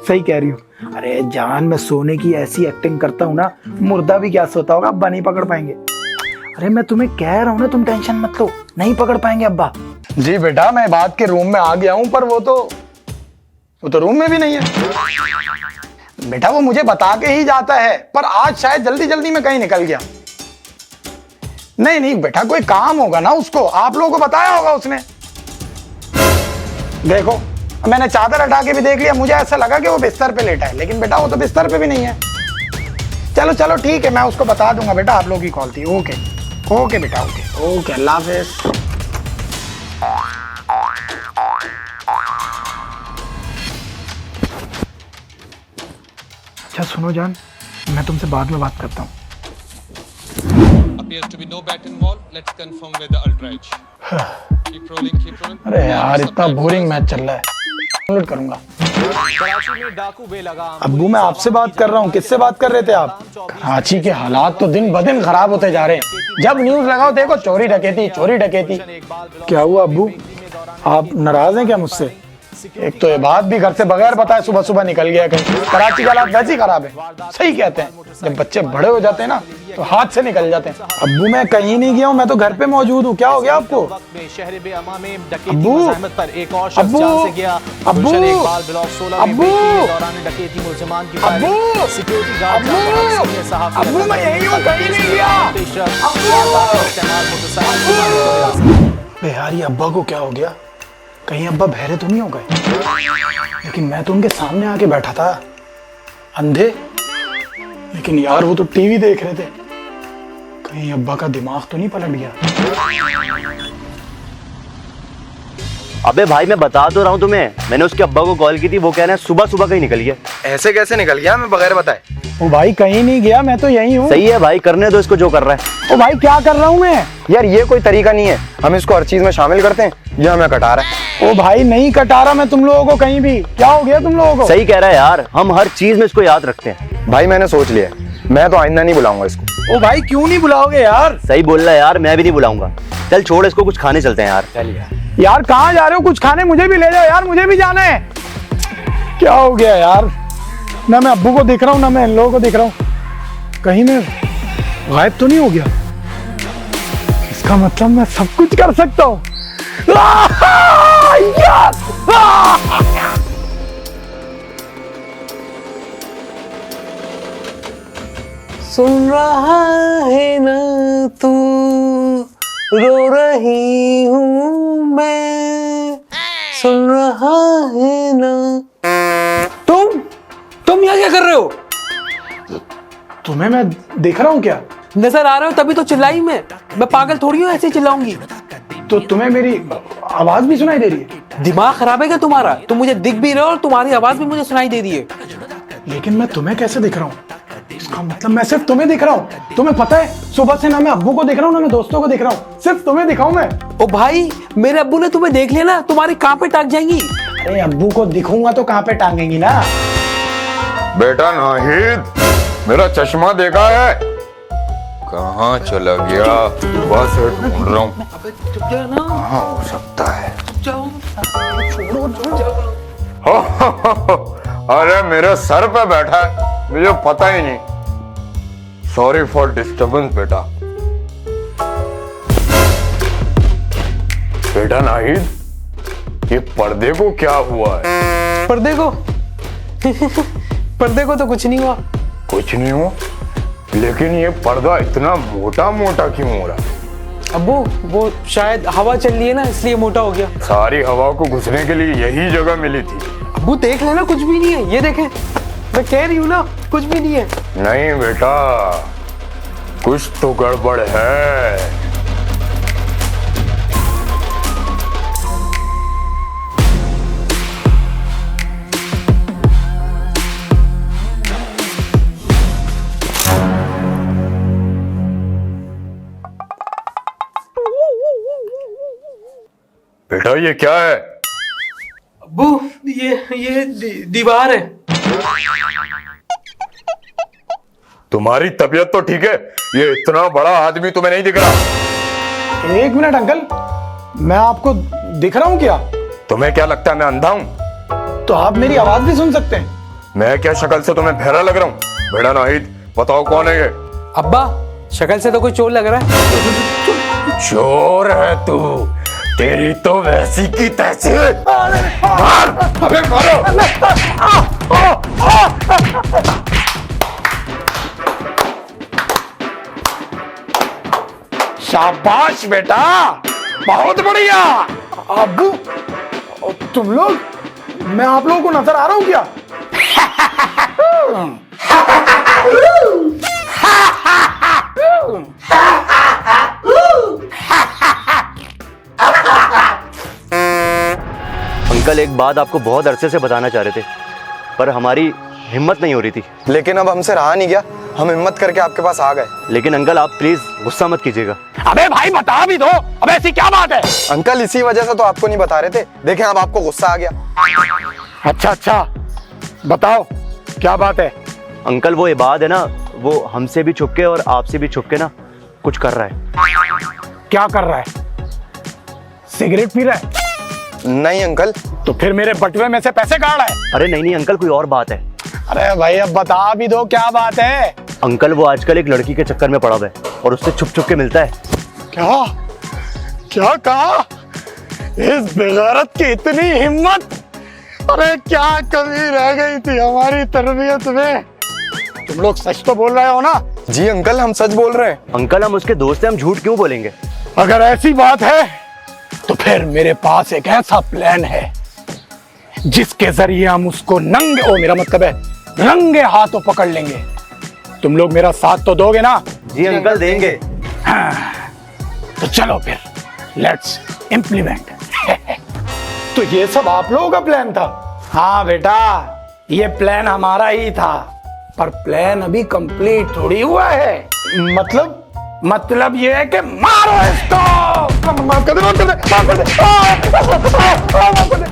सही कह रही हूँ। अरे जान, मैं सोने की ऐसी एक्टिंग करता हूँ ना, मुर्दा भी क्या सोता होगा, अब्बा नहीं पकड़ पाएंगे। अरे मैं तुम्हें कह रहा हूँ ना, तुम टेंशन मत लो, नहीं पकड़ पाएंगे अब्बा। जी बेटा, मैं बात के रूम में आ गया हूँ, पर वो तो रूम में भी नहीं है। बेटा वो मुझे बता के ही जाता है, पर आज शायद जल्दी जल्दी में कहीं निकल गया। नहीं बेटा, कोई काम होगा ना उसको, आप लोगों को बताया होगा उसने। देखो मैंने चादर हटा के भी देख लिया, मुझे ऐसा लगा कि वो बिस्तर पे लेटा है, लेकिन बेटा वो तो बिस्तर पे भी नहीं है। चलो ठीक है, मैं उसको बता दूंगा बेटा, आप लोगों की कॉल थी। ओके बेटा, ओके, अल्लाह हाफिज। अच्छा सुनो जान, मैं तुमसे बाद में बात करता हूँ। Appears to be no bat involved. Let's confirm with the ultra-edge. Keep rolling. अरे यार, इतना बोरिंग मैच चल रहा है, डाउनलोड करूंगा। अब्बू मैं आपसे बात कर रहा हूँ, किससे बात कर रहे थे आप? कराची के हालात तो दिन ब दिन खराब होते जा रहे हैं। जब न्यूज लगाओ देखो चोरी डकैती। क्या हुआ अब्बू, आप नाराज हैं क्या मुझसे? एक तो ये बात भी घर से बगैर बताए सुबह सुबह निकल गया कहीं। कराची के हालात वैसे ही खराब है। सही कहते हैं, जब बच्चे बड़े हो जाते हैं ना तो हाथ से निकल जाते हैं। अब्बू मैं कहीं नहीं गया हूँ, मैं तो घर पे मौजूद हूँ। क्या हो गया आपको? अब्बू मैं यही हूँ, कहीं नहीं गया। यार ये अब्बा को क्या हो गया? कहीं अब्बा बहरे तो नहीं हो गए? लेकिन मैं तो उनके सामने आके बैठा था, अंधे। लेकिन यार वो तो टीवी देख रहे थे, कहीं अब्बा का दिमाग तो नहीं पलट गया? अबे भाई मैं बता तो रहा हूँ तुम्हें, मैंने उसके अब्बा को कॉल की थी, वो कह रहे हैं सुबह सुबह कहीं निकल गया। ऐसे कैसे निकल गया मैं बगैर बताए? ओ भाई कहीं नहीं गया, मैं तो यही हूँ। सही है भाई, करने दो इसको जो कर रहा है। ओ भाई क्या कर रहा हूँ मैं? यार ये कोई तरीका नहीं है, हम इसको हर चीज में शामिल करते हैं, ये हमें कटा रहा है। ओ भाई नहीं कटा रहा मैं तुम लोगों को कहीं भी। क्या हो गया तुम लोगों को? सही कह रहा है यार, हम हर चीज में इसको याद रखते हैं। भाई मैंने सोच लिया है, मैं तो आइंदा नहीं बुलाऊंगा इसको। ओ भाई क्यों नहीं बुलाओगे यार? सही बोल रहा है यार, मैं भी नहीं बुलाऊंगा। चल छोड़ इसको, कुछ खाने चलते हैं यार। चल यार कहाँ जा रहे हो? कुछ खाने मुझे भी ले जाओ यार, मुझे भी जाना है। क्या हो गया यार? ना मैं अब्बू को दिख रहा हूँ, ना मैं इन लोगों को दिख रहा हूँ। कहीं मैं गायब तो नहीं हो गया? इसका मतलब मैं सब कुछ कर सकता हूँ। सुन रहा है ना तू, रो रही हूँ मैं, सुन रहा है ना। तुम यहाँ क्या कर रहे हो? तुम्हें मैं दिख रहा हूँ क्या? नजर आ रहे हो तभी तो चिल्लाई मैं पागल थोड़ी हूँ ऐसे चिल्लाऊंगी। तो तुम्हें मेरी आवाज भी सुनाई दे रही है? दिमाग खराब है क्या तुम्हारा? तुम मुझे दिख भी रहे हो और तुम्हारी आवाज भी मुझे सुनाई दे रही है। लेकिन मैं तुम्हें कैसे दिख रहा हूँ? इसका मतलब मैं सिर्फ तुम्हें दिख रहा हूँ। तुम्हें पता है सुबह से ना मैं अब्बू को दिख रहा हूँ, ना मैं दोस्तों को दिख रहा हूँ, सिर्फ तुम्हें दिखाऊं मैं। ओ भाई मेरे अब्बू ने तुम्हें देख लिया ना, तुम्हारी कहाँ पे टांग जाएंगी। अरे अब्बू को दिखूंगा तो कहाँ पे टांगेंगी ना। बेटा नाहिद, मेरा चश्मा देखा है? कहाँ चला गया? सुबह से ढूंढ रहा हूँ, कहाँ हो सकता है? अरे मेरे सर पे बैठा है, मुझे पता ही नहीं। सॉरी फॉर डिस्टर्बेंस बेटा। बेटा नाहिद, ये पर्दे को क्या हुआ है? पर्दे को पर्दे को तो कुछ नहीं हुआ। कुछ नहीं हुआ, लेकिन ये पर्दा इतना मोटा मोटा क्यों हो रहा है? अब्बू वो शायद हवा चल रही है ना, इसलिए मोटा हो गया। सारी हवा को घुसने के लिए यही जगह मिली थी। अब्बू देख लेना, कुछ भी नहीं है, ये देखें, मैं कह रही हूँ ना कुछ भी नहीं है। नहीं बेटा, कुछ तो गड़बड़ है। बेटा ये क्या है? अब्बू ये दीवार है। तुम्हारी तबीयत तो ठीक है? ये इतना बड़ा आदमी तुम्हें नहीं दिख रहा? एक मिनट अंकल, मैं आपको दिख रहा हूँ क्या? तुम्हें क्या लगता है मैं अंधा हूं? तो आप मेरी आवाज भी सुन सकते हैं। मैं क्या शक्ल से तुम्हें बहरा लग रहा हूँ? बेटा नाहिद, बताओ कौन है ये? अब्बा शक्ल से तो कोई चोर लग रहा है। चोर है तू, तेरी तो वैसी की तैसी। मार, अबे मारो। शाबाश बेटा, बहुत बढ़िया। अब्बू, तुम लोग, मैं आप लोगों को नजर आ रहा हूं क्या? अंकल एक बात आपको बहुत अरसे से बताना चाह रहे थे, पर हमारी हिम्मत नहीं हो रही थी। लेकिन अब हमसे रहा नहीं गया, हम हिम्मत करके आपके पास आ गए। लेकिन अंकल आप प्लीज गुस्सा मत कीजिएगा। अबे भाई बता भी दो, अब ऐसी क्या बात है? अंकल इसी वजह से तो आपको नहीं बता रहे थे, देखें अब आपको गुस्सा आ गया। अच्छा, बताओ क्या बात है? अंकल वो इबाद है ना, वो हमसे भी छुपके और आपसे भी छुपके ना कुछ कर रहा है। क्या कर रहा है? सिगरेट पी रहा है? नहीं अंकल। तो फिर मेरे बटुए में से पैसे काट रहा है? अरे नहीं अंकल, कोई और बात है। अरे भाई अब बता भी दो क्या बात है? अंकल वो आजकल एक लड़की के चक्कर में पड़ा हुआ है और उससे छुप छुप के मिलता है। क्या कहा? इस बेगैरत की इतनी हिम्मत! अरे क्या कमी रह गई थी हमारी तरबियत में? तुम लोग सच तो बोल रहे हो ना? जी अंकल हम सच बोल रहे हैं। अंकल हम उसके दोस्त हैं, हम झूठ क्यों बोलेंगे? अगर ऐसी बात है तो फिर मेरे पास एक ऐसा प्लान है जिसके जरिए हम उसको मेरा मतलब है रंगे हाथों पकड़ लेंगे। तुम लोग मेरा साथ तो दोगे ना? जी अंकल देंगे। तो चलो फिर लेट्स इम्प्लीमेंट। तो ये सब आप लोगों का प्लान था? हाँ बेटा, ये प्लान हमारा ही था, पर प्लान अभी कंप्लीट थोड़ी हुआ है। मतलब ये है कि मारो इसको। माफ कर दे, माफ कर दे, माफ कर दे।